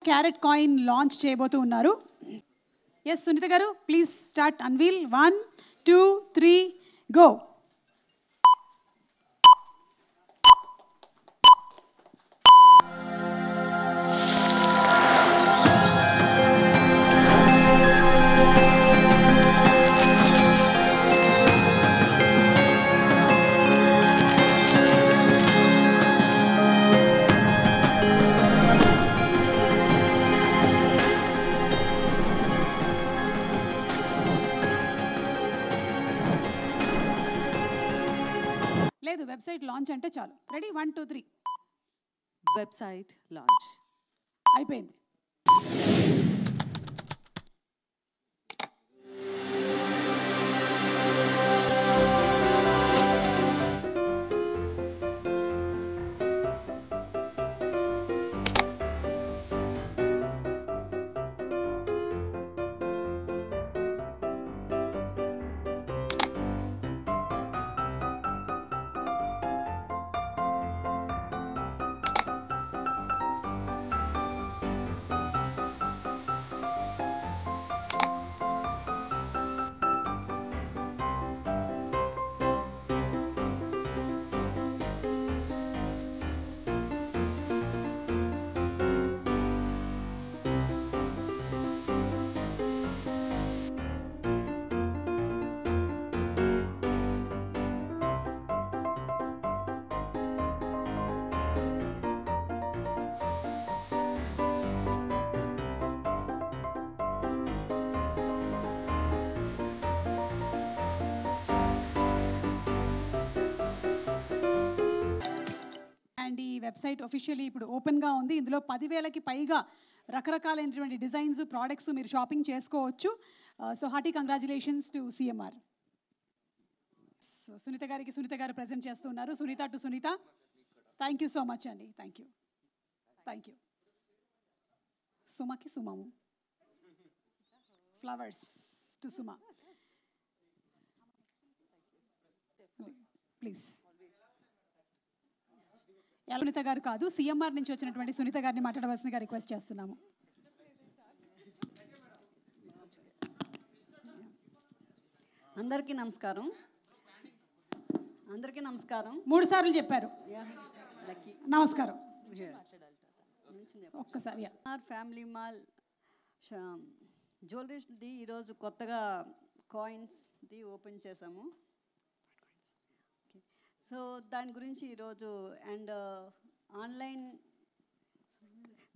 Carrot coin launch చేయబోతూ ఉన్నారు. S Sunitha గారు, ప్లీజ్ స్టార్ట్ అన్వీల్. 1 2 3 గో. లేదు, వెబ్సైట్ లాంచ్ అంటే చాలు. రెడీ 1 2 3. వెబ్సైట్ లాంచ్ అయిపోయింది. అండ్ ఈ వెబ్సైట్ అఫీషియల్లీ ఇప్పుడు ఓపెన్గా ఉంది. ఇందులో 10,000కి పైగా రకరకాలైనటువంటి డిజైన్స్, ప్రోడక్ట్స్ మీరు షాపింగ్ చేసుకోవచ్చు. So hearty congratulations to CMR. Sunitha గారికి సునీత గారు ప్రజెంట్ చేస్తున్నారు. Sunitha to Sunitha. Thank you so much అండి. Thank you. Thank you. సుమకి సుమము. Flowers to Suma. Please. Sunitha గారు కాదు, సిఎంఆర్ నుంచి వచ్చినటువంటి సునీత గారిని మాట్లాడవలసిందిగా రిక్వెస్ట్ చేస్తున్నాము. అందరికీ నమస్కారం. 3 సార్లు చెప్పారు. నమస్కారం. ఒక్కసారి. ఫ్యామిలీ మాల్ జ్యువెలరీది ఈరోజు కొత్తగా కాయిన్స్ది ఓపెన్ చేసాము. సో దాని గురించి ఈరోజు అండ్ ఆన్లైన్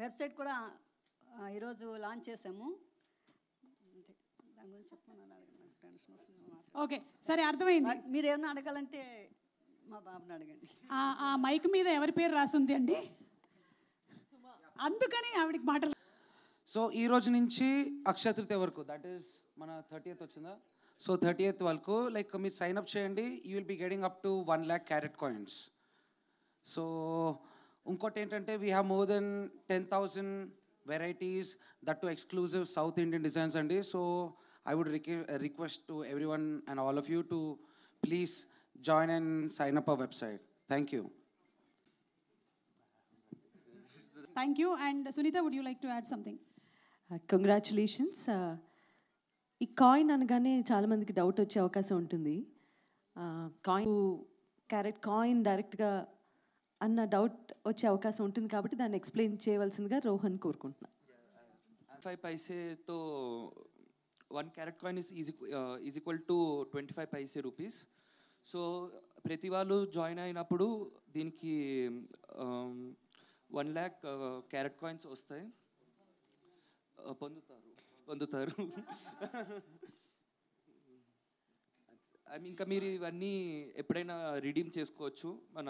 వెబ్సైట్ కూడా ఈరోజు లాంచ్ చేసాము. దాని గురించి చెప్పమని టెన్షన్ వస్తుంది. ఓకే, సరే, అర్థమైంది. మీరు ఏమైనా అడగాలంటే మా బాబుని అడగండి. ఆ మైక్ మీద ఎవరి పేరు రాసింది అండి? అందుకని ఆవిడకి మాటలు. సో ఈ రోజు నుంచి అక్షయ తృతీయ వరకు, దట్ ఈస్ మన 30th వచ్చిందా? సో 30th వరకు లైక్ మీరు సైన్ అప్ చేయండి. You will be getting up to 1 lakh carat coins. So ఇంకోటి ఏంటంటే we have more than 10,000 varieties, that too exclusive south Indian designs అండి. So I would request to everyone and all of you to please join and sign up our website. Thank you. Thank you. And Sunita, would you like to add something? Congratulations. ఈ coin అనగానే చాలామందికి doubt వచ్చే అవకాశం ఉంటుంది. Coin carrot coin డైరెక్ట్గా అన్న doubt వచ్చే అవకాశం ఉంటుంది కాబట్టి దాన్ని ఎక్స్ప్లెయిన్ చేయవలసిందిగా రోహన్ కోరుకుంటున్నాను. 5 పైసేతో 1 carat coin is equal to 25 paise rupees. So ప్రతి వాళ్ళు జాయిన్ అయినప్పుడు దీనికి 1 lakh క్యారెట్ కాయిన్స్ వస్తాయి, పొందుతారు. ఇంకా మీరు ఇవన్నీ ఎప్పుడైనా రిడీమ్ చేసుకోవచ్చు. మన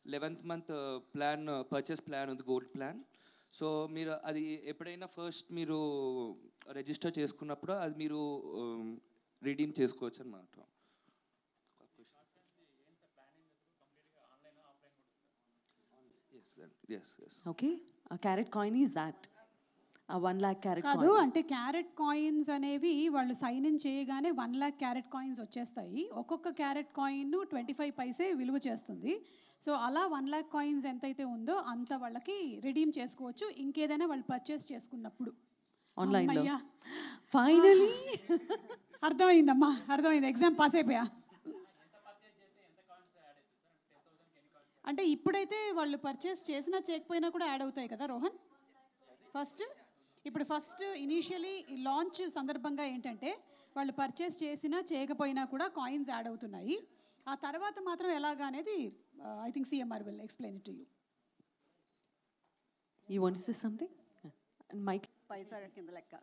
11th month plan, purchase plan ఉంది, గోల్డ్ ప్లాన్. సో మీరు అది ఎప్పుడైనా ఫస్ట్ మీరు రిజిస్టర్ చేసుకున్నప్పుడు అది మీరు రిడీమ్ చేసుకోవచ్చు అన్నమాట. Okay, carrot coin is that 1 lakh carrot కాదు అంటే క్యారెట్ కాయిన్స్ అనేవి వాళ్ళు సైన్ ఇన్ చేయగానే 1 lakh క్యారెట్ కాయిన్స్ వచ్చేస్తాయి. ఒక్కొక్క క్యారెట్ కాయిన్ 25 పైసే విలువ చేస్తుంది. సో అలా 1 lakh కాయిన్స్ ఎంతైతే ఉందో అంత వాళ్ళకి రిడీమ్ చేసుకోవచ్చు ఇంకేదైనా వాళ్ళు పర్చేస్ చేసుకున్నప్పుడు. ఆన్లైన్లో అమ్మయ్య. ఫైనలీ అర్థమైందమ్మా, అర్థమైంది. ఎగ్జామ్ పాస్ అయిపోయా. అంటే ఇప్పుడైతే వాళ్ళు పర్చేస్ చేసినా చేయకపోయినా కూడా యాడ్ అవుతాయి కదా రోహన్? ఫస్ట్ ఇనీషియలీ లాంచ్ సందర్భంగా ఏంటంటే వాళ్ళు పర్చేస్ చేసినా చేయకపోయినా కూడా కాయిన్స్ యాడ్ అవుతున్నాయి. ఆ తర్వాత మాత్రం ఎలాగా అనేది I think CMR will explain it to you. You want to say something? Mike పైసా కింద లెక్క.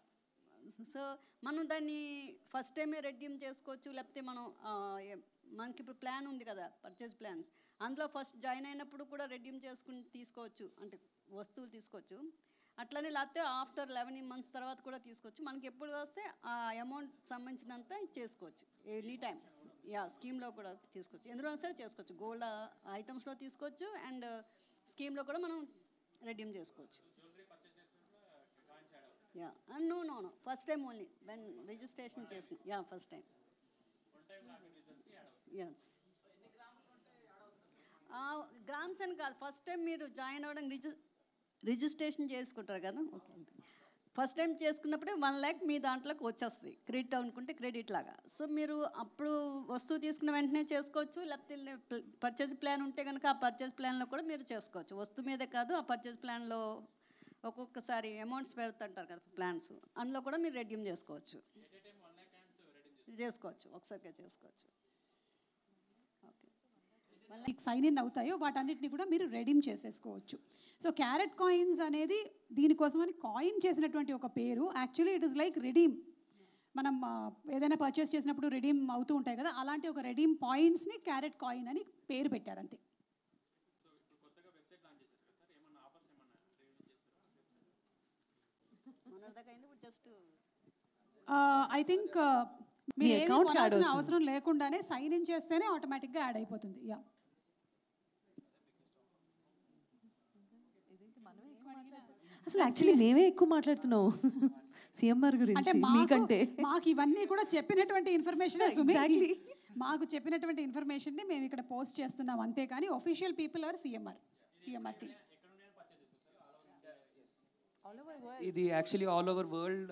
సో మనం దాన్ని ఫస్ట్ టైమే రెడ్యూమ్ చేసుకోవచ్చు, లేకపోతే మనకి ఇప్పుడు ప్లాన్ ఉంది కదా పర్చేస్ ప్లాన్స్, అందులో ఫస్ట్ జాయిన్ అయినప్పుడు కూడా రెడ్యూమ్ చేసుకుని తీసుకోవచ్చు, అంటే వస్తువులు తీసుకోవచ్చు. అట్లనే లేకపోతే ఆఫ్టర్ 11 months తర్వాత కూడా తీసుకోవచ్చు. మనకి ఎప్పుడు వస్తే ఆ అమౌంట్ సంబంధించినంత చేసుకోవచ్చు ఎనీ టైం. స్కీమ్లో కూడా తీసుకోవచ్చు, ఎందులో సరే చేసుకోవచ్చు. గోల్డ్ ఐటమ్స్లో తీసుకోవచ్చు అండ్ స్కీమ్లో కూడా మనం రెడ్యూమ్ చేసుకోవచ్చు. No first time only when registration చేసుకుని ఫస్ట్ టైం. ఎస్ గ్రామ్స్ అని కాదు, ఫస్ట్ టైం మీరు జాయిన్ అవ్వడం రిజిస్ట్రేషన్ చేసుకుంటారు కదా. ఓకే, ఫస్ట్ టైం చేసుకున్నప్పుడే 1 lakh మీ దాంట్లోకి వచ్చేస్తుంది. క్రెడిట్ అనుకుంటే క్రెడిట్ లాగా. సో మీరు అప్పుడు వస్తువు తీసుకున్న వెంటనే చేసుకోవచ్చు, లేకపోతే పర్చేజ్ ప్లాన్ ఉంటే కనుక ఆ పర్చేజ్ ప్లాన్లో కూడా మీరు చేసుకోవచ్చు. వస్తువు మీదే కాదు, ఆ పర్చేజ్ ప్లాన్లో ఒక్కొక్కసారి అమౌంట్స్ పెడుతుంటారు కదా ప్లాన్స్, అందులో కూడా మీరు రెడ్యూమ్ చేసుకోవచ్చు. ఒకసారిగా చేసుకోవచ్చు. మీకు సైన్ ఇన్ అవుతాయో వాటన్నిటిని కూడా మీరు రెడీమ్ చేసేసుకోవచ్చు. సో క్యారెట్ కాయిన్స్ అనేది దీనికోసమని కాయిన్ చేసినటువంటి ఒక పేరు. Actually it is like redeem. మనం ఏదైనా పర్చేస్ చేసినప్పుడు రెడీమ్ అవుతూ ఉంటాయి కదా, అలాంటి ఒక రెడీమ్ పాయింట్స్ని క్యారెట్ కాయిన్ అని పేరు పెట్టారు అంతే. ఐ థింక్ మీరు అకౌంట్ అవసరం లేకుండానే సైన్ ఇన్ చేస్తేనే ఆటోమేటిక్గా యాడ్ అయిపోతుంది. అసలు యాక్చువల్లీ మేమే ఎక్కువ మాట్లాడుతున్నాం సిఎంఆర్ గురించి మీకంటే. మాకు ఇవన్నీ కూడా చెప్పినటువంటి ఇన్ఫర్మేషన్, మాకు చెప్పినటువంటి ఇన్ఫర్మేషన్ని మేము ఇక్కడ పోస్ట్ చేస్తున్నాం అంతే. కానీ official people are CMR team. ఇది actually all over world,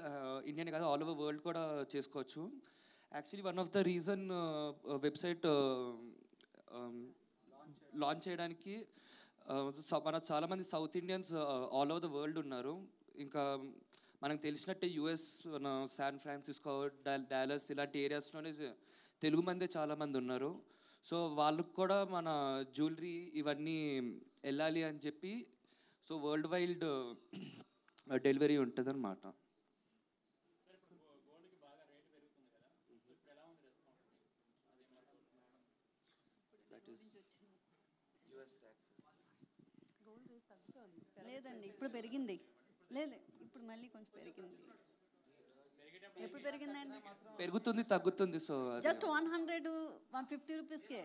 Indian కాదు ఆల్ ఓవర్ వరల్డ్ కూడా చేసుకోవచ్చు. Actually one of the reason website launch చేయడానికి మన చాలామంది south Indians all over the world ఉన్నారు. ఇంకా మనకు తెలిసినట్టే యుఎస్, శాన్ ఫ్రాన్సిస్కో, డాలస్ ఇలాంటి ఏరియాస్లోనే తెలుగు మందే చాలామంది ఉన్నారు. సో వాళ్ళకు కూడా మన జ్యువెలరీ ఇవన్నీ వెళ్ళాలి అని చెప్పి సో వరల్డ్ వైడ్ డెలివరీ ఉంటుంది అన్నమాట. లేదండి, ఇప్పుడు పెరిగింది. లేదు, ఇప్పుడు మళ్ళీ కొంచెం పెరిగింది. ఎప్పుడు పెరిగిందండి? పెరుగుతుంది, తగ్గుతుంది. సో జస్ట్ 100-150 రూపీస్కే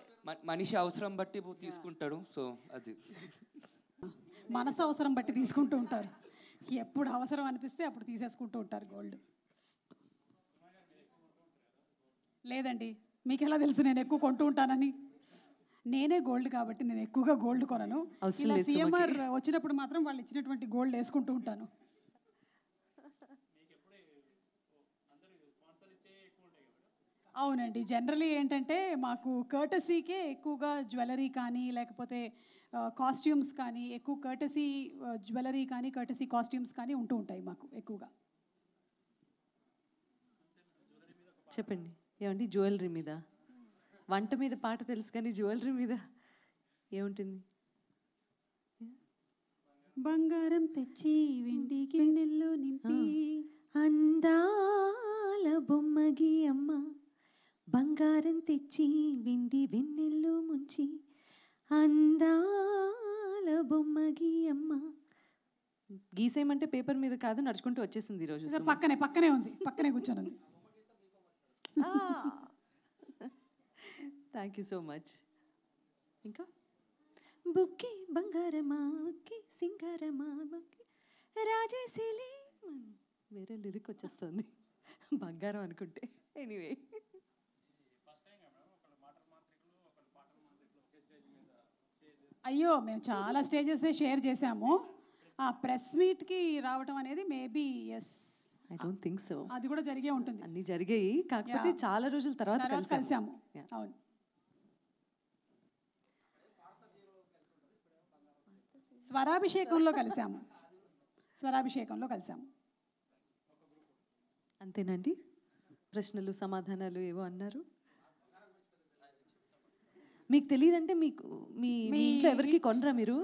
మనిషి అవసరం బట్టి తీసుకుంటాడు. సో అది మనసు అవసరం బట్టి తీసుకుంటూ ఉంటారు. ఎప్పుడు అవసరం అనిపిస్తే అప్పుడు తీసేసుకుంటూ ఉంటారు గోల్డ్. లేదండి, మీకు ఎలా తెలుసు నేను ఎక్కువ కొంటూ ఉంటానని? నేనే గోల్డ్ కాబట్టి నేను ఎక్కువగా గోల్డ్ కొనను. ఇలా సిఎంఆర్ వచ్చినప్పుడు మాత్రం వాళ్ళు ఇచ్చినటువంటి గోల్డ్ వేసుకుంటూ ఉంటాను. అవునండి, జనరలీ ఏంటంటే మాకు కర్టసీకే ఎక్కువగా జ్యువెలరీ కానీ లేకపోతే కాస్ట్యూమ్స్ కానీ, ఎక్కువ కర్టసీ జ్యువెలరీ కానీ కర్టసీ కాస్ట్యూమ్స్ కానీ ఉంటూ ఉంటాయి మాకు ఎక్కువగా. చెప్పండి ఏమండి, జ్యువెలరీ మీద, వంట మీద పాట తెలుసు కానీ జ్యువెలరీ మీద ఏముంటుంది? బంగారం తెచ్చి వెండి గిన్నెల్లో నింపి అందాల బొమ్మగి అమ్మ, బంగారం తెచ్చి వెండి వెన్నెల్లో ముంచి అందాల బొమ్మగి అమ్మ. గీసేయమంటే పేపర్ మీద కాదు, నడుచుకుంటూ వచ్చేసింది ఈరోజు. పక్కనే ఉంది, పక్కనే కూర్చొని ఉంది. Thank you so much. ఇంకా బుక్కి బంగారమా, బుక్కి సింగారమా, బుక్కి రాజేశీలి, వేరే లిరిక్ వచ్చేస్తుంది బంగారం అనుకుంటే. ఎనీవే, అయ్యో మేము చాలా స్టేజెస్ షేర్ చేశాము. ఆ ప్రెస్ మీట్కి రావటం అనేది maybe yes, I don't think so. అది కూడా జరిగే ఉంటుంది. అన్నీ జరిగాయి, కాకపోతే చాలా రోజుల తర్వాత కలిసాము. అవును. స్వరాభిషేకంలో కలిసాము. అంతేనండి. ప్రశ్నలు సమాధానాలు ఏవో అన్నారు. మీకు తెలియదంటే మీకు మీ ఇంట్లో ఎవరికి కొనరా మీరు?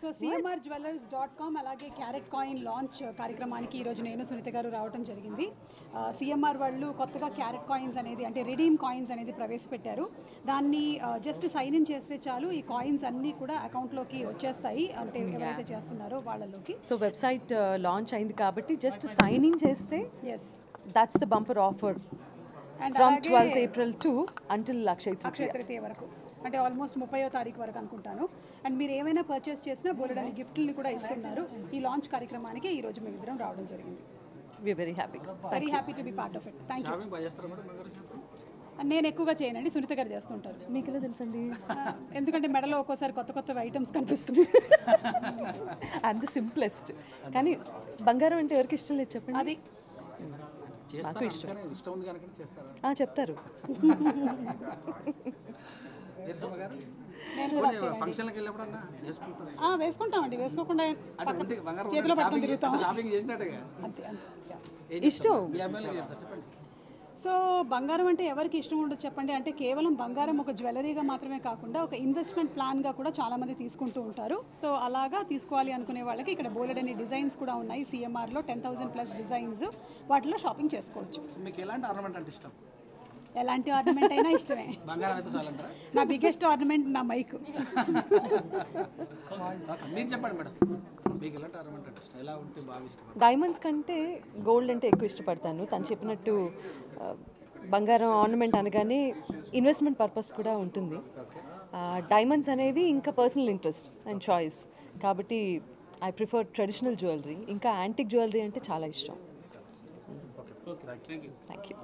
సో cmrjewellers.com అలాగే క్యారెట్ కాయిన్ లాంచ్ కార్యక్రమానికి ఈరోజు నేను సునీత గారు రావడం జరిగింది. సిఎంఆర్ వాళ్ళు కొత్తగా క్యారెట్ కాయిన్స్ అనేది అంటే రిడీమ్ కాయిన్స్ అనేది ప్రవేశపెట్టారు. దాన్ని జస్ట్ సైన్ ఇన్ చేస్తే చాలు, ఈ కాయిన్స్ అన్నీ కూడా అకౌంట్లోకి వచ్చేస్తాయి, అంటే ఎవరైతే చేస్తున్నారో వాళ్ళలోకి. సో వెబ్సైట్ లాంచ్ అయింది కాబట్టి జస్ట్ సైన్ ఇన్ చేస్తే yes, that's the bumper offer and from 12th April to until Akshaya Tritiya వరకు, అంటే ఆల్మోస్ట్ 30వ తారీఖు వరకు అనుకుంటాను. అండ్ మీరు ఏమైనా పర్చేస్ చేసినా బోలెడని గిఫ్ట్ని కూడా ఇస్తున్నారు. ఈ లాంచ్ కార్యక్రమానికి ఈరోజు మేము ఇద్దరం రావడం జరిగింది. We very happy to be part of it. Thank you. నేను ఎక్కువగా చేయనండి, సునీత గారు చేస్తుంటారు. మీకు ఎలా తెలుసండి? ఎందుకంటే మెడలో ఒక్కోసారి కొత్త కొత్త ఐటమ్స్ కనిపిస్తుంది. And the simplest. కానీ బంగారం అంటే ఎవరికి ఇష్టం లేదు చెప్పండి? అది నాకు ఇష్టం. చెప్తారు. వేసుకుంటామండి, వేసుకోకుండా చేతిలో పట్టుకొని తిరుగుతాం. ఇష్టం. సో బంగారం అంటే ఎవరికి ఇష్టం ఉండదు చెప్పండి? అంటే కేవలం బంగారం ఒక జ్యువెలరీగా మాత్రమే కాకుండా ఒక ఇన్వెస్ట్మెంట్ ప్లాన్గా కూడా చాలామంది తీసుకుంటూ ఉంటారు. సో అలాగా తీసుకోవాలి అనుకునే వాళ్ళకి ఇక్కడ బోలెడని డిజైన్స్ కూడా ఉన్నాయి. సిఎంఆర్లో 10,000+ డిజైన్స్, వాటిలో షాపింగ్ చేసుకోవచ్చు. మీకు ఎలాంటి ఆర్నమెంట్ అంటే ఇష్టం? ఎలాంటి ఆర్నమెంట్ అయినా ఇష్టమే. బంగారం అయితే చాలంటారా? నా బిగ్గెస్ట్ ఆర్నమెంట్ నా మైక్. మీరు చెప్పండి మేడం, మీకు ఎలాంటి ఆర్నమెంట్ అంటే ఇష్టం? ఎలా ఉంటే బాగా ఇష్టం? డైమండ్స్ కంటే గోల్డ్ అంటే ఎక్కువ ఇష్టపడతాను. తను చెప్పినట్టు బంగారం ఆర్నమెంట్ అనగానే ఇన్వెస్ట్మెంట్ పర్పస్ కూడా ఉంటుంది. డైమండ్స్ అనేవి ఇంకా పర్సనల్ ఇంట్రెస్ట్ అండ్ చాయిస్, కాబట్టి ఐ ప్రిఫర్ ట్రెడిషనల్ జ్యువెలరీ. ఇంకా యాంటిక్ జ్యువెలరీ అంటే చాలా ఇష్టం. Thank you. Thank you.